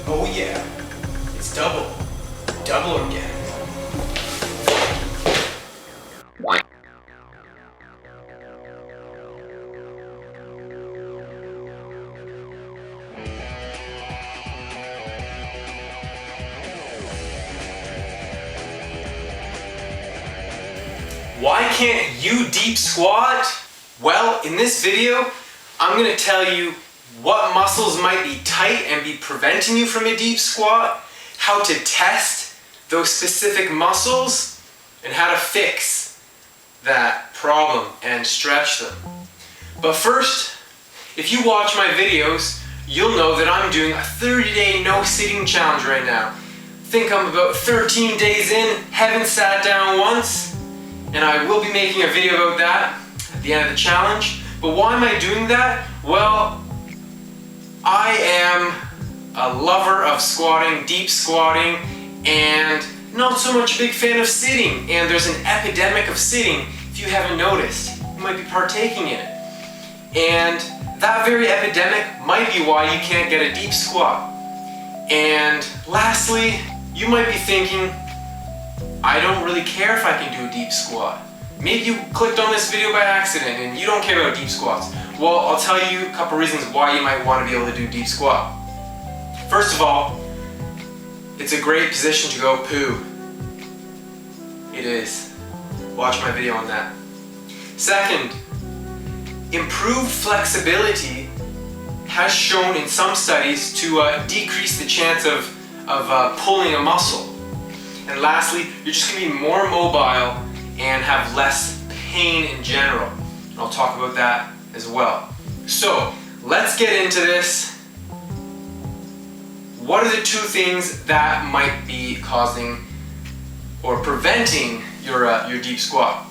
Oh yeah, it's DoubleOrganic. Why can't you deep squat? Well, in this video, I'm going to tell you what muscles might be tight and be preventing you from a deep squat, how to test those specific muscles, and how to fix that problem and stretch them. But first, if you watch my videos, you'll know that I'm doing a 30-day no-sitting challenge right now. I think I'm about 13 days in, haven't sat down once, and I will be making a video about that at the end of the challenge. But why am I doing that? Well, I am a lover of squatting, deep squatting, and not so much a big fan of sitting. And there's an epidemic of sitting, if you haven't noticed. You might be partaking in it. And that very epidemic might be why you can't get a deep squat. And lastly, you might be thinking, I don't really care if I can do a deep squat. Maybe you clicked on this video by accident and you don't care about deep squats. Well, I'll tell you a couple reasons why you might want to be able to do deep squat. First of all, it's a great position to go poo. It is. Watch my video on that. Second, improved flexibility has shown in some studies to decrease the chance of pulling a muscle. And lastly, you're just going to be more mobile and have less pain in general. And I'll talk about that as well. So, let's get into this. What are the two things that might be causing or preventing your deep squat?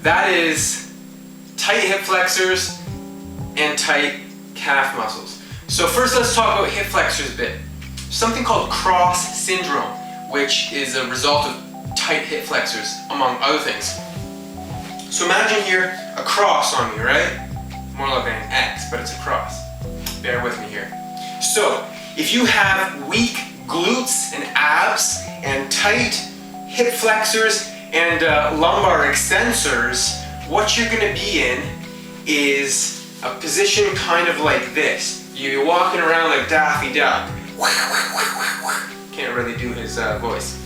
That is tight hip flexors and tight calf muscles. So first let's talk about hip flexors a bit. Something called cross syndrome, which is a result of tight hip flexors, among other things. So imagine here a cross on me, right? More like an X, but it's a cross. Bear with me here. So, if you have weak glutes and abs and tight hip flexors and lumbar extensors, what you're going to be in is a position kind of like this. You're walking around like Daffy Duck. Can't really do his voice.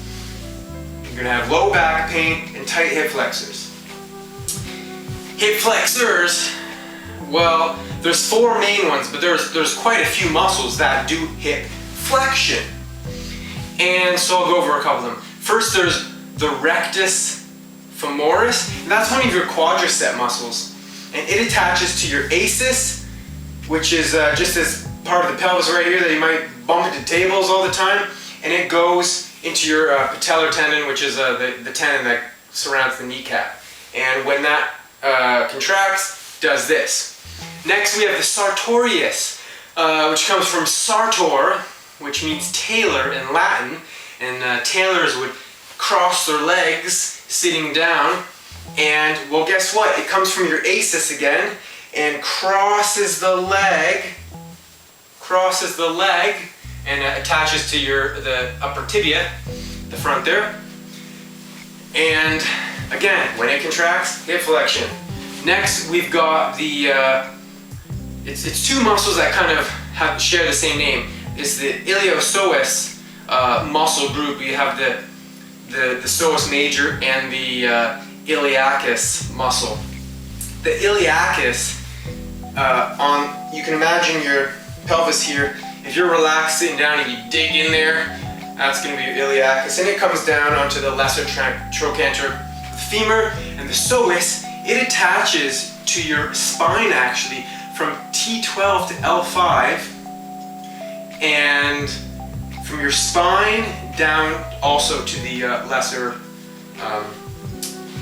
You're going to have low back pain and tight hip flexors. Hip flexors, well, there's four main ones, but there's quite a few muscles that do hip flexion. And so I'll go over a couple of them. First, there's the rectus femoris, and that's one of your quadricep muscles. And it attaches to your ACIS, which is just this part of the pelvis right here that you might bump into tables all the time. And it goes into your patellar tendon, which is the tendon that surrounds the kneecap. And when that contracts, does this. Next we have the sartorius, which comes from sartor, which means tailor in Latin, and tailors would cross their legs sitting down, and well, guess what? It comes from your ACIS again and crosses the leg, and attaches to the upper tibia, the front there. And again, when it contracts, hip flexion. Next, we've got the it's two muscles that kind of share the same name. It's the Iliopsoas muscle group. You have the psoas major and the iliacus muscle. The iliacus, you can imagine your pelvis here. If you're relaxed sitting down and you dig in there, that's going to be your iliacus, and it comes down onto the lesser trochanter of the femur, and the psoas, it attaches to your spine actually from T12 to L5, and from your spine down also to the lesser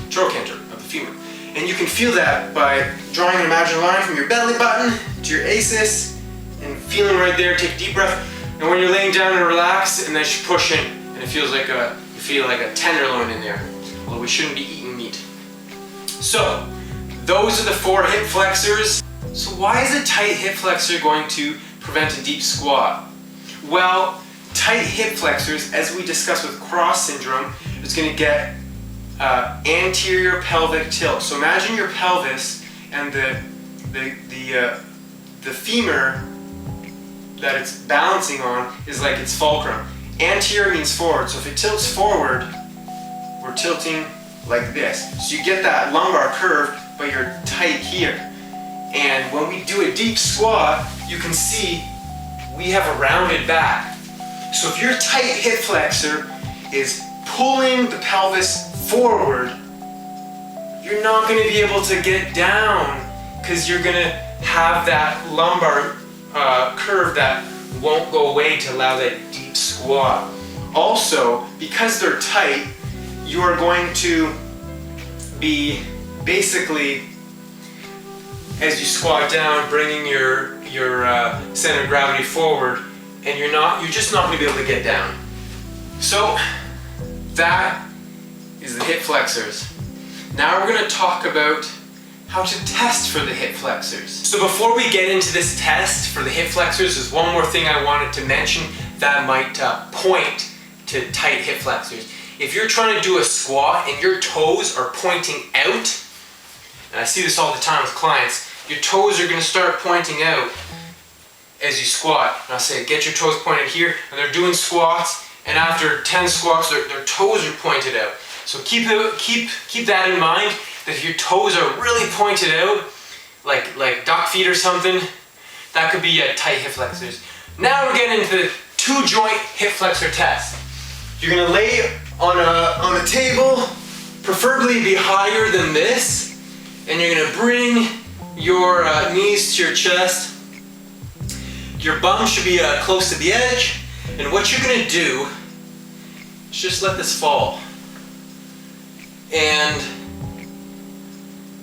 trochanter of the femur. And you can feel that by drawing an imaginary line from your belly button to your ACIS and feeling right there. Take a deep breath. And when you're laying down and relax, and then you push in, and it feels like you feel like a tenderloin in there. Although we shouldn't be eating meat. So, those are the four hip flexors. So why is a tight hip flexor going to prevent a deep squat? Well, tight hip flexors, as we discussed with cross syndrome, is going to get anterior pelvic tilt. So imagine your pelvis and the femur that it's balancing on is like its fulcrum. Anterior means forward, so if it tilts forward, we're tilting like this. So you get that lumbar curve, but you're tight here. And when we do a deep squat, you can see we have a rounded back. So if your tight hip flexor is pulling the pelvis forward, you're not going to be able to get down because you're going to have that lumbar curve that won't go away to allow that deep squat. Also, because they're tight, you are going to be basically, as you squat down, bringing your center of gravity forward, and you're just not going to be able to get down. So that is the hip flexors. Now we're going to talk about how to test for the hip flexors. So before we get into this test for the hip flexors, there's one more thing I wanted to mention that might point to tight hip flexors. If you're trying to do a squat and your toes are pointing out, and I see this all the time with clients, your toes are going to start pointing out as you squat. And I'll say, get your toes pointed here, and they're doing squats, and after 10 squats, their toes are pointed out. So keep that in mind, that if your toes are really pointed out, like duck feet or something, that could be a tight hip flexors. Now we're getting into the 2-joint hip flexor test. You're gonna lay on a table, preferably be higher than this, and you're gonna bring your knees to your chest. Your bum should be close to the edge, and what you're gonna do is just let this fall. And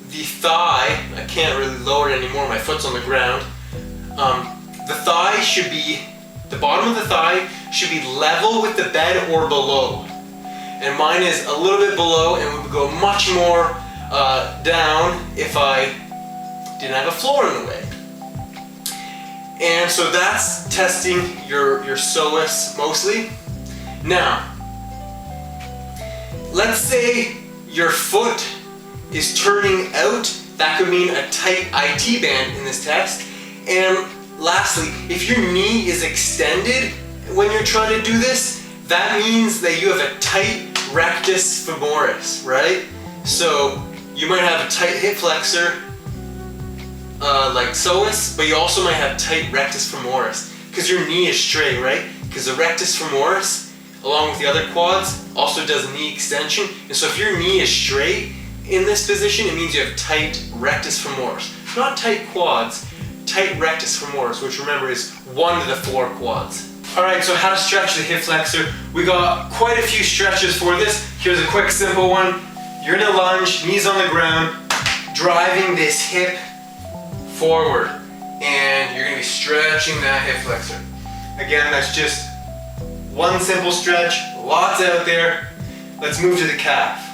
the thigh, I can't really lower it anymore, my foot's on the ground. The thigh should be, the bottom of the thigh should be level with the bed or below. And mine is a little bit below, and we would go much more down if I didn't have a floor in the way. And so that's testing your Soleus mostly. Now, let's say your foot is turning out. That could mean a tight IT band in this test. And lastly, if your knee is extended when you're trying to do this, that means that you have a tight rectus femoris, right? So you might have a tight hip flexor, like Soleus, but you also might have tight rectus femoris because your knee is straight, right? Because the rectus femoris, along with the other quads, also does knee extension. And so if your knee is straight in this position, it means you have tight rectus femoris. Not tight quads, tight rectus femoris, which remember is 1 to the 4 quads. Alright, so how to stretch the hip flexor. We got quite a few stretches for this. Here's a quick simple one. You're in a lunge, knees on the ground, driving this hip forward, and you're going to be stretching that hip flexor. Again, that's just one simple stretch, lots out there. Let's move to the calf.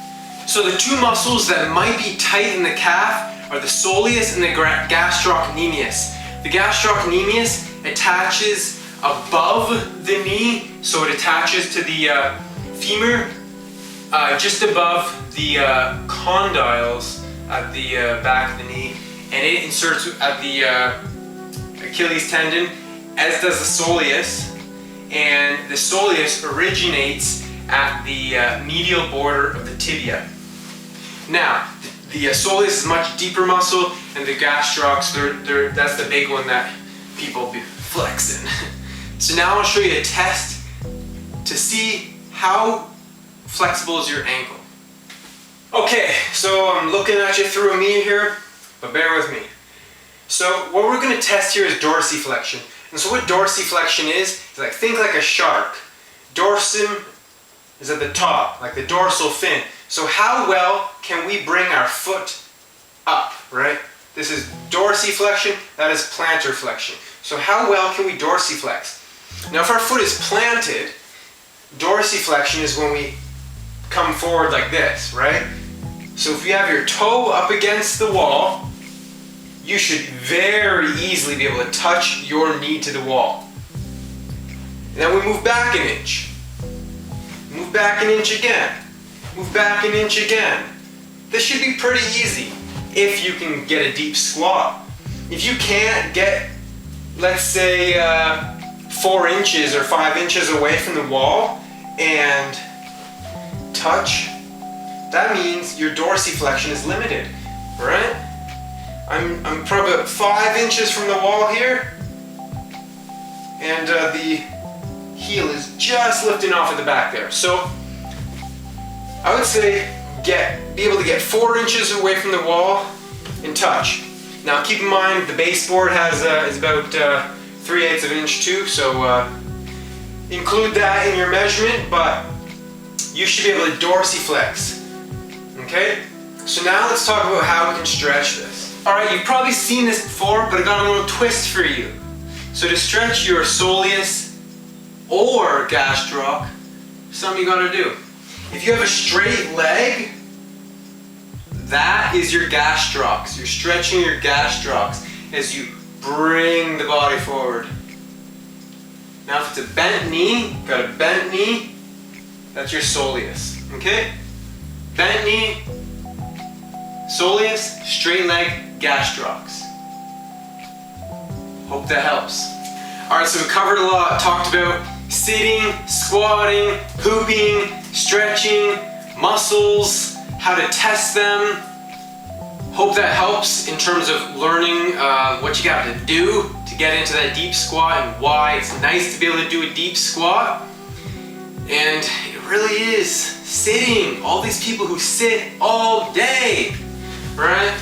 So the 2 muscles that might be tight in the calf are the soleus and the gastroc. The gastroc attaches above the knee, so it attaches to the femur, just above the condyles at the back of the knee, and it inserts at the Achilles tendon, as does the soleus. And the soleus originates at the medial border of the tibia. Now, the soleus is a much deeper muscle, and the gastrocs, that's the big one that people be flexing. So now I'll show you a test to see how flexible is your ankle. Okay, so I'm looking at you through a mirror here, but bear with me. So what we're going to test here is dorsiflexion. And so what dorsiflexion is like, think like a shark. Dorsum is at the top, like the dorsal fin. So how well can we bring our foot up, right? This is dorsiflexion, that is plantar flexion. So how well can we dorsiflex? Now if our foot is planted, dorsiflexion is when we come forward like this, right? So if you have your toe up against the wall, you should very easily be able to touch your knee to the wall. And then we move back an inch. Move back an inch again. Move back an inch again. This should be pretty easy if you can get a deep squat. If you can't get, let's say, 4 inches or 5 inches away from the wall and touch, that means your dorsiflexion is limited, right? I'm probably about 5 inches from the wall here, and the heel is just lifting off at the back there. So I would say be able to get 4 inches away from the wall and touch. Now keep in mind the baseboard has is about 3/8 of an inch too, so include that in your measurement, but you should be able to dorsiflex. Okay? So now let's talk about how we can stretch this. Alright, you've probably seen this before, but I got a little twist for you. So to stretch your soleus or gastroc, something you gotta do. If you have a straight leg, that is your gastrocs. You're stretching your gastrocs as you bring the body forward. Now if it's a bent knee, got a bent knee, that's your soleus. Okay? Bent knee, soleus, straight leg, gastrocs. Hope that helps. Alright, so we covered a lot, talked about sitting, squatting, pooping, stretching, muscles, how to test them. Hope that helps in terms of learning what you got to do to get into that deep squat and why it's nice to be able to do a deep squat. And it really is sitting. All these people who sit all day, right?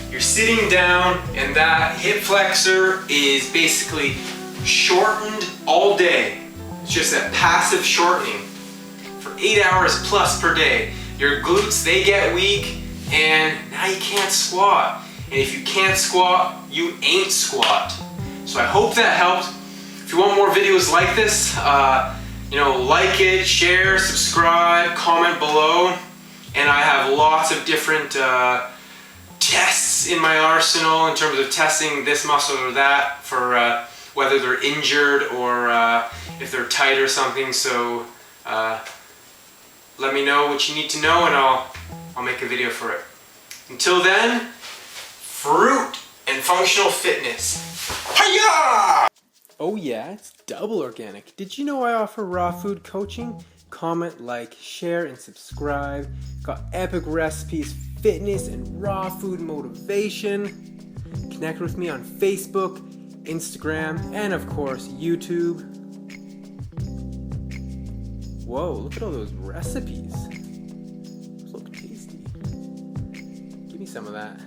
You're sitting down and that hip flexor is basically shortened all day. It's just that passive shortening for 8 hours plus per day. Your glutes, they get weak and now you can't squat. And if you can't squat, you ain't squat. So I hope that helped. If you want more videos like this, like it, share, subscribe, comment below. And I have lots of different tests in my arsenal in terms of testing this muscle or that for whether they're injured or if they're tight or something. So let me know what you need to know and I'll make a video for it. Until then, fruit and functional fitness. Hiya! Oh yeah, it's DoubleOrganic. Did you know I offer raw food coaching? Comment, like, share, and subscribe. Got epic recipes, fitness, and raw food motivation. Connect with me on Facebook, Instagram, and of course, YouTube. Whoa, look at all those recipes. Those look tasty. Give me some of that.